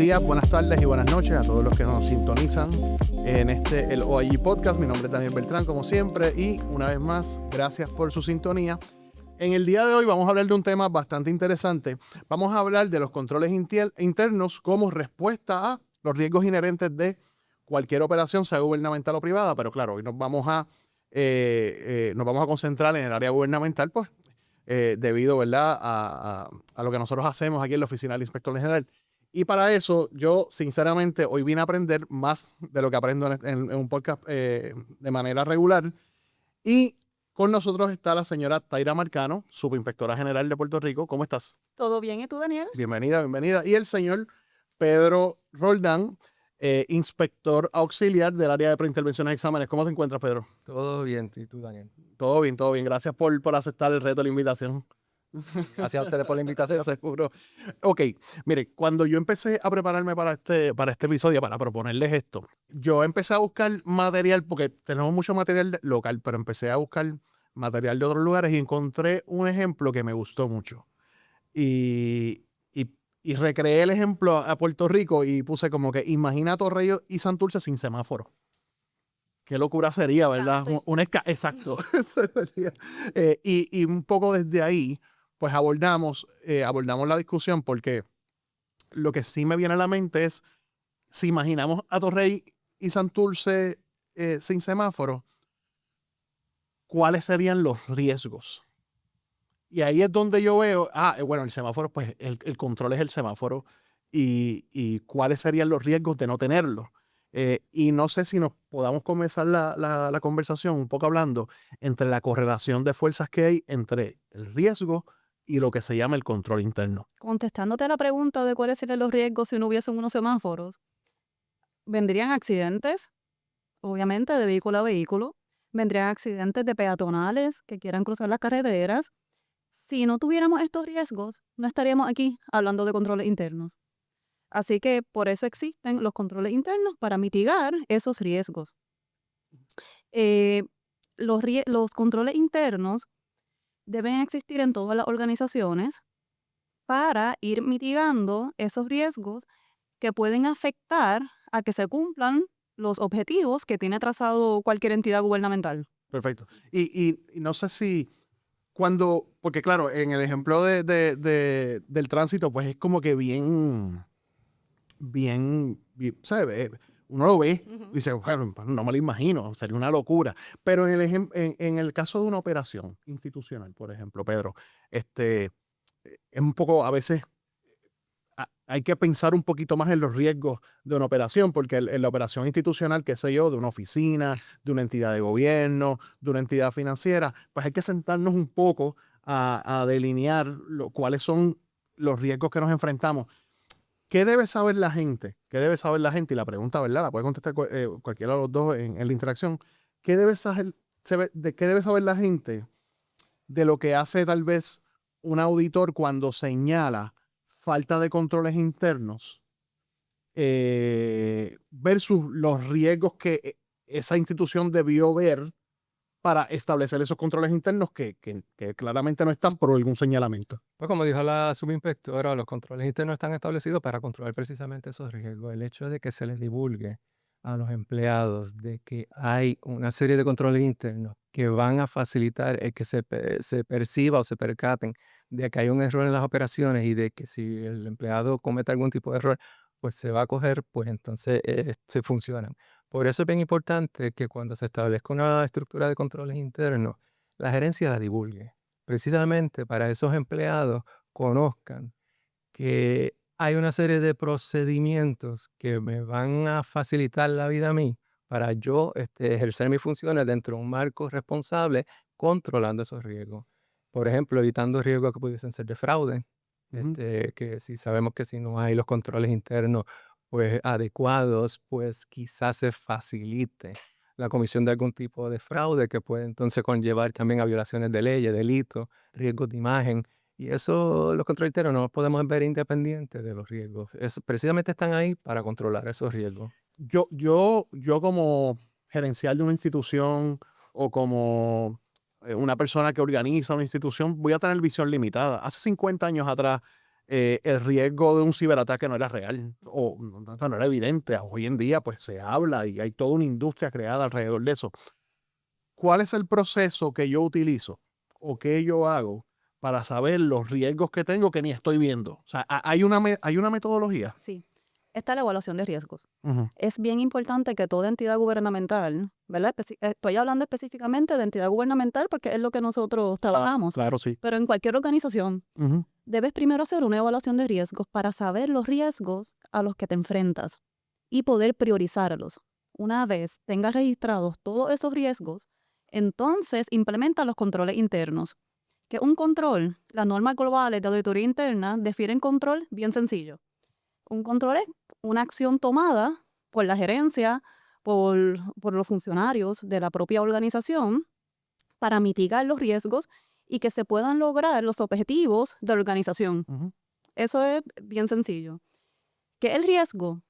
días, buenas tardes y buenas noches a todos los que nos sintonizan en el OIG Podcast. Mi nombre es Daniel Beltrán, como siempre, y una vez más, gracias por su sintonía. En el día de hoy vamos a hablar de un tema bastante interesante. Vamos a hablar de los controles internos como respuesta a los riesgos inherentes de cualquier operación, sea gubernamental o privada, pero claro, hoy nos vamos a concentrar en el área gubernamental, pues, debido, ¿verdad?, a lo que nosotros hacemos aquí en la Oficina del Inspector General. Y para eso, yo, sinceramente, hoy vine a aprender más de lo que aprendo en un podcast de manera regular. Y con nosotros está la señora Taira Marcano, subinspectora general de Puerto Rico. ¿Cómo estás? ¿Todo bien? ¿Y tú, Daniel? Bienvenida, bienvenida. Y el señor Pedro Roldán, inspector auxiliar del área de preintervenciones y exámenes. ¿Cómo te encuentras, Pedro? Todo bien, ¿y tú, Daniel? Todo bien, todo bien. Gracias por aceptar el reto de la invitación. Gracias a ustedes por la invitación. Seguro. Ok, mire, cuando yo empecé a prepararme para este episodio, para proponerles esto, yo empecé a buscar material, porque tenemos mucho material local, pero empecé a buscar material de otros lugares y encontré un ejemplo que me gustó mucho. Y recreé el ejemplo a Puerto Rico y puse como que imagina a Torrey y Santurce sin semáforo. Qué locura sería, ¿verdad? Exacto. Y un poco desde ahí, pues abordamos la discusión, porque lo que sí me viene a la mente es, si imaginamos a Torrey y Santurce sin semáforo, ¿cuáles serían los riesgos? Y ahí es donde yo veo, bueno, el semáforo, pues el control es el semáforo, y cuáles serían los riesgos de no tenerlo. Y no sé si nos podamos comenzar la conversación un poco hablando entre la correlación de fuerzas que hay entre el riesgo y lo que se llama el control interno. Contestándote a la pregunta de cuáles serían los riesgos si no hubiesen unos semáforos, vendrían accidentes, obviamente, de vehículo a vehículo, vendrían accidentes de peatonales que quieran cruzar las carreteras. Si no tuviéramos estos riesgos, no estaríamos aquí hablando de controles internos. Así que por eso existen los controles internos, para mitigar esos riesgos. Los controles internos deben existir en todas las organizaciones para ir mitigando esos riesgos que pueden afectar a que se cumplan los objetivos que tiene trazado cualquier entidad gubernamental. Perfecto. Y no sé si porque claro, en el ejemplo del tránsito, pues es como que bien, ¿sabes? Uno lo ve y dice, bueno, no me lo imagino, sería una locura. Pero en el caso de una operación institucional, por ejemplo, Pedro, es un poco, a veces hay que pensar un poquito más en los riesgos de una operación, porque en la operación institucional, qué sé yo, de una oficina, de una entidad de gobierno, de una entidad financiera, pues hay que sentarnos un poco a delinear cuáles son los riesgos que nos enfrentamos. ¿Qué debe saber la gente? ¿Qué debe saber la gente? Y la pregunta, ¿verdad? La puede contestar cualquiera de los dos en la interacción. ¿Qué debe saber la gente de lo que hace tal vez un auditor cuando señala falta de controles internos versus los riesgos que esa institución debió ver para establecer esos controles internos que claramente no están por algún señalamiento? Pues como dijo la subinspectora, los controles internos están establecidos para controlar precisamente esos riesgos. El hecho de que se les divulgue a los empleados de que hay una serie de controles internos que van a facilitar el que se perciba o se percaten de que hay un error en las operaciones, y de que si el empleado comete algún tipo de error, pues se va a coger, pues entonces se funcionan. Por eso es bien importante que cuando se establezca una estructura de controles internos, la gerencia la divulgue, precisamente para esos empleados conozcan que hay una serie de procedimientos que me van a facilitar la vida a mí para yo ejercer mis funciones dentro de un marco responsable, controlando esos riesgos. Por ejemplo, evitando riesgos que pudiesen ser de fraude, que si sabemos que si no hay los controles internos pues adecuados, pues quizás se facilite la comisión de algún tipo de fraude que puede entonces conllevar también a violaciones de leyes, delitos, riesgos de imagen. Y eso, los controles internos no los podemos ver independientes de los riesgos. Precisamente están ahí para controlar esos riesgos. Yo como gerencial de una institución o como una persona que organiza una institución, voy a tener visión limitada. Hace 50 años atrás, el riesgo de un ciberataque no era real o no era evidente. Hoy en día pues se habla y hay toda una industria creada alrededor de eso. ¿Cuál es el proceso que yo utilizo o que yo hago para saber los riesgos que tengo que ni estoy viendo? O sea, hay una metodología. Sí, está la evaluación de riesgos. Ujú. Es bien importante que toda entidad gubernamental, ¿verdad? Estoy hablando específicamente de entidad gubernamental porque es lo que nosotros trabajamos, Claro, sí. pero en cualquier organización Ujú. debes primero hacer una evaluación de riesgos para saber los riesgos a los que te enfrentas y poder priorizarlos. Una vez tengas registrados todos esos riesgos, entonces implementa los controles internos. Que un control, las normas globales de auditoría interna definen control bien sencillo. Un control es una acción tomada por la gerencia, por los funcionarios de la propia organización para mitigar los riesgos y que se puedan lograr los objetivos de la organización. Ujú. Eso es bien sencillo. Que el riesgo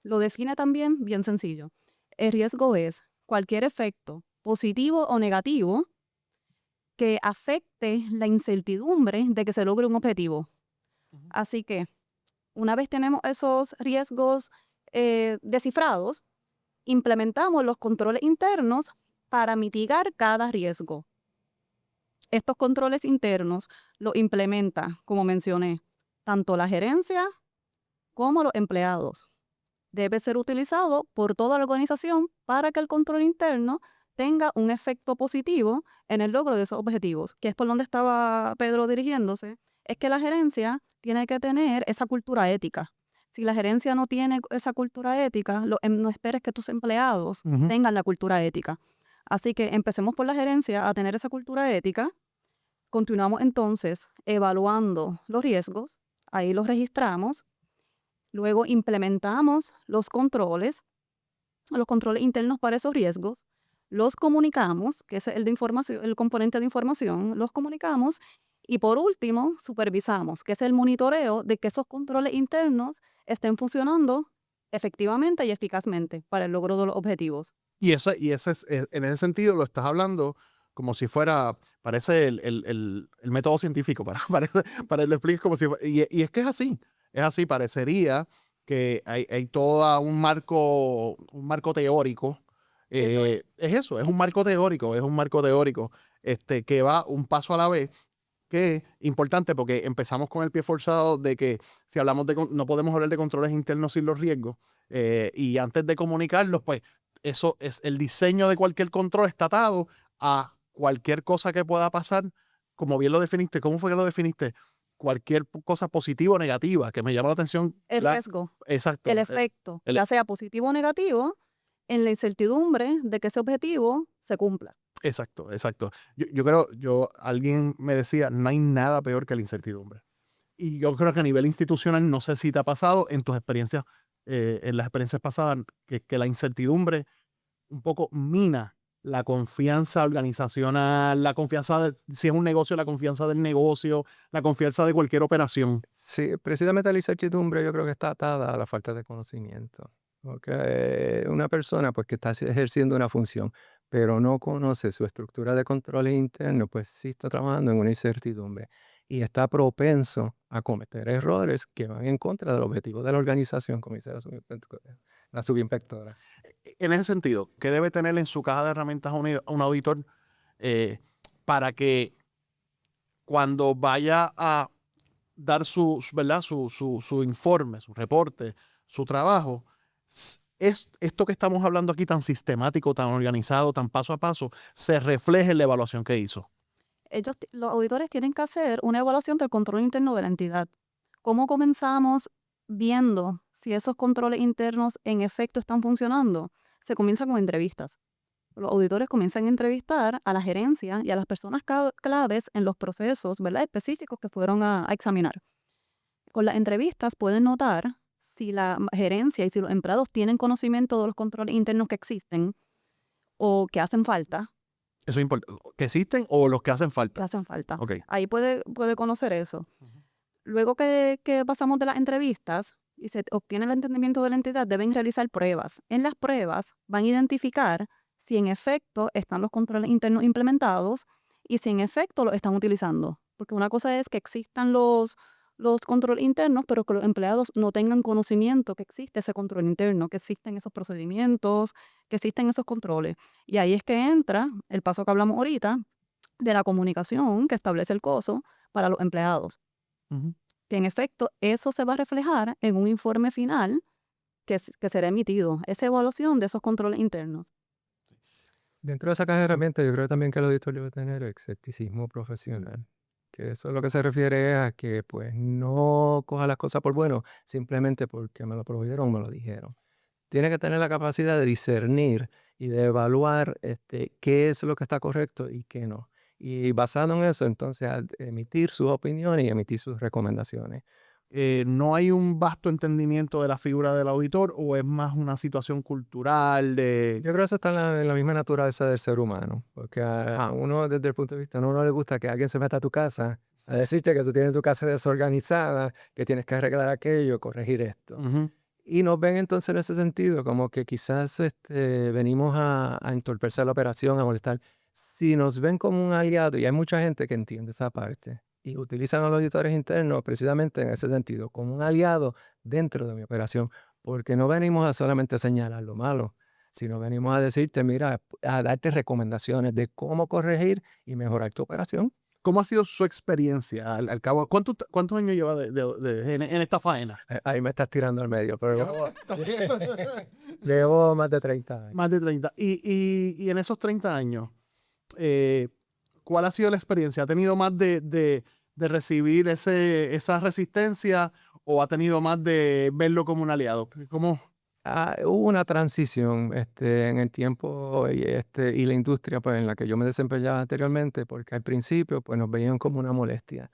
lo define también bien sencillo. El riesgo es cualquier efecto, positivo o negativo, que afecte la incertidumbre de que se logre un objetivo. Ujú. Así que, una vez tenemos esos riesgos descifrados, implementamos los controles internos para mitigar cada riesgo. Estos controles internos los implementa, como mencioné, tanto la gerencia como los empleados. Debe ser utilizado por toda la organización para que el control interno tenga un efecto positivo en el logro de esos objetivos, que es por donde estaba Pedro dirigiéndose. Es que la gerencia tiene que tener esa cultura ética. Si la gerencia no tiene esa cultura ética, no esperes que tus empleados Ujú. tengan la cultura ética. Así que empecemos por la gerencia a tener esa cultura ética. Continuamos entonces evaluando los riesgos, ahí los registramos, luego implementamos los controles internos para esos riesgos, los comunicamos, que es el de información, el componente de información, los comunicamos y por último supervisamos, que es el monitoreo de que esos controles internos estén funcionando efectivamente y eficazmente para el logro de los objetivos. Y ese es, en ese sentido lo estás hablando como si fuera, parece el método científico, para que lo expliques como si fuera, y es que es así, parecería que hay todo un marco teórico, Eso es. es eso, es un marco teórico, que va un paso a la vez, que es importante porque empezamos con el pie forzado de que si hablamos no podemos hablar de controles internos sin los riesgos, y antes de comunicarlos, pues eso es el diseño de cualquier control está atado a cualquier cosa que pueda pasar, como bien lo definiste. ¿Cómo fue que lo definiste? Cualquier cosa positiva o negativa, que me llama la atención. El riesgo, Exacto. el efecto, el- ya sea positivo o negativo, en la incertidumbre de que ese objetivo se cumpla. exacto, exacto. Yo creo, alguien me decía, no hay nada peor que la incertidumbre. Y yo creo que a nivel institucional, no sé si te ha pasado en tus experiencias, en las experiencias pasadas, que la incertidumbre un poco mina la confianza organizacional, la confianza si es un negocio, la confianza del negocio, la confianza de cualquier operación. Sí, precisamente la incertidumbre yo creo que está atada a la falta de conocimiento. Porque una persona pues, que está ejerciendo una función, pero no conoce su estructura de control interno, pues sí está trabajando en una incertidumbre y está propenso a cometer errores que van en contra del objetivo de la organización, como dice la subinspectora. En ese sentido, ¿qué debe tener en su caja de herramientas un auditor, eh, para que cuando vaya a dar ¿verdad? Su informe, su reporte, su trabajo, es esto que estamos hablando aquí tan sistemático, tan organizado, tan paso a paso, se refleje en la evaluación que hizo? Los auditores tienen que hacer una evaluación del control interno de la entidad. ¿Cómo comenzamos viendo si esos controles internos en efecto están funcionando? Se comienza con entrevistas. Los auditores comienzan a entrevistar a la gerencia y a las personas claves en los procesos, ¿verdad?, específicos que fueron a examinar. Con las entrevistas pueden notar si la gerencia y si los empleados tienen conocimiento de los controles internos que existen o que hacen falta. Eso es importante. ¿Que existen o los que hacen Que falta? hacen falta. Ok. Ahí puede conocer eso. Ujú. Luego que pasamos de las entrevistas y se obtiene el entendimiento de la entidad, deben realizar pruebas. En las pruebas van a identificar si en efecto están los controles internos implementados y si en efecto los están utilizando. Porque una cosa es que existan los los controles internos, pero que los empleados no tengan conocimiento que existe ese control interno, que existen esos procedimientos, que existen esos controles. Y ahí es que entra el paso que hablamos ahorita de la comunicación que establece el COSO para los empleados. Ujú. Que en efecto eso se va a reflejar en un informe final que será emitido, esa evaluación de esos controles internos. Dentro de esa caja de herramientas, yo creo también que el auditor debe tener escepticismo profesional. Que eso lo que se refiere es a que pues no coja las cosas por bueno simplemente porque me lo prohibieron o me lo dijeron. Tiene que tener la capacidad de discernir y de evaluar qué es lo que está correcto y qué no. Y basado en eso, entonces, emitir sus opiniones y emitir sus recomendaciones. ¿No hay un vasto entendimiento de la figura del auditor o es más una situación cultural de... Yo creo que eso está en la misma naturaleza del ser humano, porque a uno desde el punto de vista, a uno no le gusta que alguien se meta a tu casa a decirte que tú tienes tu casa desorganizada, que tienes que arreglar aquello, corregir esto. Ujú. Y nos ven entonces en ese sentido, como que quizás venimos a entorpecer la operación, a molestar. Si nos ven como un aliado, y hay mucha gente que entiende esa parte, y utilizan a los auditores internos precisamente en ese sentido, como un aliado dentro de mi operación, porque no venimos a solamente señalar lo malo, sino venimos a decirte, mira, a darte recomendaciones de cómo corregir y mejorar tu operación. ¿Cómo ha sido su experiencia al cabo? ¿Cuántos años lleva en esta faena? Ahí me estás tirando al medio, pero Está bien. llevo más de 30 años. Más de 30. Y en esos 30 años, ¿cuál ha sido la experiencia? ¿Ha tenido más de recibir esa resistencia o ha tenido más de verlo como un aliado? ¿Cómo? Hubo una transición en el tiempo y la industria pues, en la que yo me desempeñaba anteriormente, porque al principio pues, nos veían como una molestia.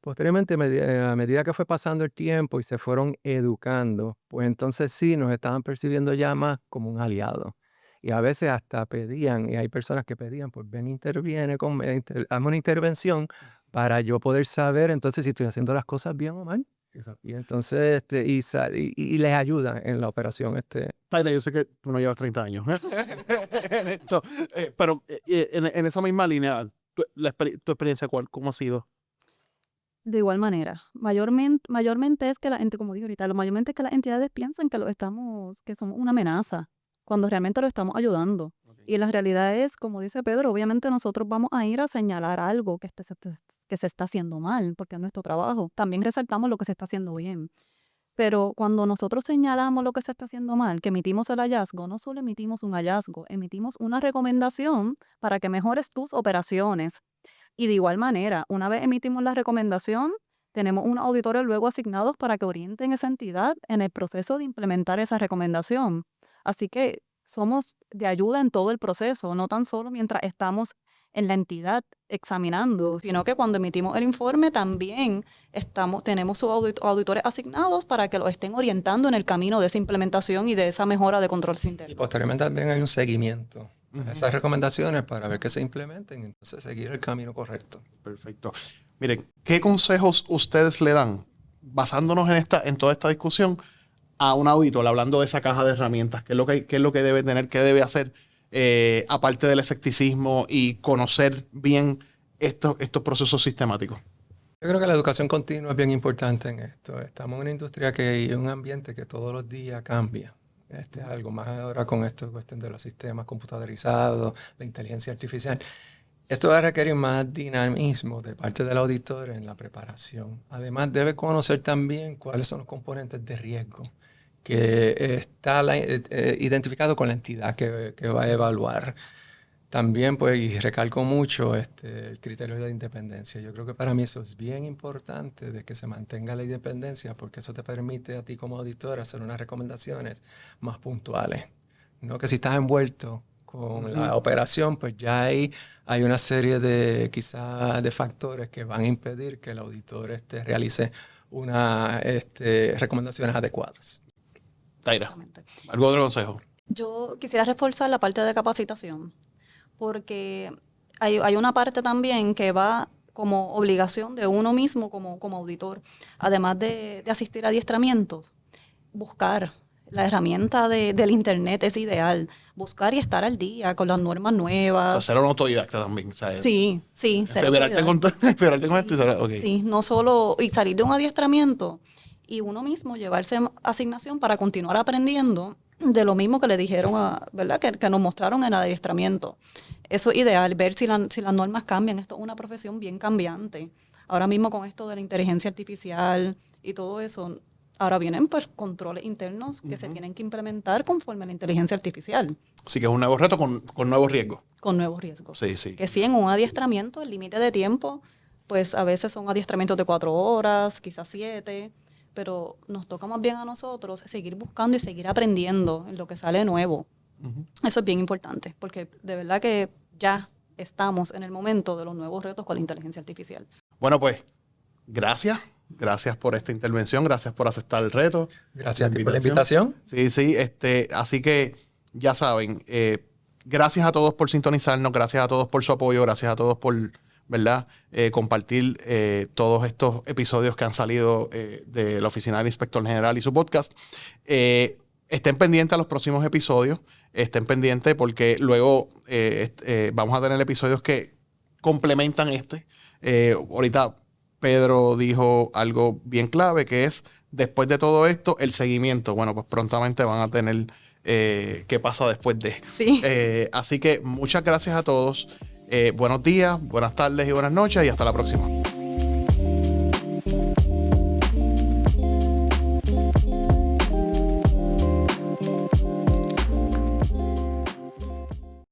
Posteriormente, a medida que fue pasando el tiempo y se fueron educando, pues entonces sí nos estaban percibiendo ya más como un aliado. Y a veces hasta pedían, y hay personas que pedían, pues ven, interviene, hazme una intervención para yo poder saber entonces si estoy haciendo las cosas bien o mal. Exacto. Y entonces, y les ayuda en la operación. Tyler, yo sé que tú no llevas 30 años en esto, pero en esa misma línea, tu experiencia, ¿cómo ha sido? De igual manera, mayormente es que la gente, como dije ahorita, mayormente es que las entidades piensan que somos una amenaza, cuando realmente lo estamos ayudando. Ok. Y la realidad es, como dice Pedro, obviamente nosotros vamos a ir a señalar algo que se está haciendo mal, porque es nuestro trabajo. También resaltamos lo que se está haciendo bien. Pero cuando nosotros señalamos lo que se está haciendo mal, que emitimos el hallazgo, no solo emitimos un hallazgo, emitimos una recomendación para que mejores tus operaciones. Y de igual manera, una vez emitimos la recomendación, tenemos unos auditores luego asignados para que orienten esa entidad en el proceso de implementar esa recomendación. Así que somos de ayuda en todo el proceso, no tan solo mientras estamos en la entidad examinando, sino que cuando emitimos el informe también tenemos sus auditores asignados para que lo estén orientando en el camino de esa implementación y de esa mejora de controles Y internos. posteriormente también hay un seguimiento a Ujú. esas recomendaciones para ver que se implementen y entonces seguir el camino correcto. Perfecto. Miren, ¿qué consejos ustedes le dan, basándonos en toda esta discusión, a un auditor, hablando de esa caja de herramientas? ¿Qué es lo que debe tener, qué debe hacer, aparte del escepticismo y conocer bien estos procesos sistemáticos? Yo creo que la educación continua es bien importante en esto. Estamos en una industria que hay un ambiente que todos los días cambia. Este es algo más ahora con esto, cuestión de los sistemas computadorizados, la inteligencia artificial. Esto va a requerir más dinamismo de parte del auditor en la preparación. Además, debe conocer también cuáles son los componentes de riesgo que está identificado con la entidad que va a evaluar. También, pues, y recalco mucho el criterio de la independencia. Yo creo que para mí eso es bien importante, de que se mantenga la independencia, porque eso te permite a ti como auditor hacer unas recomendaciones más puntuales. No que si estás envuelto con la operación, pues ya hay una serie de quizás de factores que van a impedir que el auditor realice unas recomendaciones adecuadas. Taira, ¿algún otro consejo? Yo quisiera reforzar la parte de capacitación, porque hay una parte también que va como obligación de uno mismo como auditor, además de asistir a adiestramientos, buscar la herramienta del internet es ideal. Buscar y estar al día con las normas nuevas. O sea, ser un autodidacta también. O sea, Sí, ser febrarte con, febrarte con esto y ser, ok. Sí, no solo, y salir de un adiestramiento y uno mismo llevarse asignación para continuar aprendiendo de lo mismo que le dijeron, ¿verdad? Que nos mostraron en el adiestramiento. Eso es ideal, ver si las normas cambian. Esto es una profesión bien cambiante. Ahora mismo con esto de la inteligencia artificial y todo eso, ahora vienen pues controles internos que se tienen que implementar conforme a la inteligencia artificial. Así que es un nuevo reto con nuevos riesgos. Con nuevos riesgos. Sí, sí. Que sí, en un adiestramiento, el límite de tiempo, pues a veces son adiestramientos de 4 horas, quizás 7, pero nos toca más bien a nosotros seguir buscando y seguir aprendiendo en lo que sale nuevo. Eso es bien importante, porque de verdad que ya estamos en el momento de los nuevos retos con la inteligencia artificial. Bueno, pues, gracias. Gracias por esta intervención, gracias por aceptar el reto. Gracias a ti por la invitación. Sí, sí, así que ya saben, gracias a todos por sintonizarnos, gracias a todos por su apoyo, gracias a todos por, ¿verdad? Compartir todos estos episodios que han salido de la Oficina del Inspector General y su podcast. Estén pendientes a los próximos episodios, estén pendientes porque luego vamos a tener episodios que complementan ahorita Pedro dijo algo bien clave, que es, después de todo esto, el seguimiento. Bueno, pues prontamente van a tener qué pasa después de. Sí. Así que muchas gracias a todos. Buenos días, buenas tardes y buenas noches y hasta la próxima.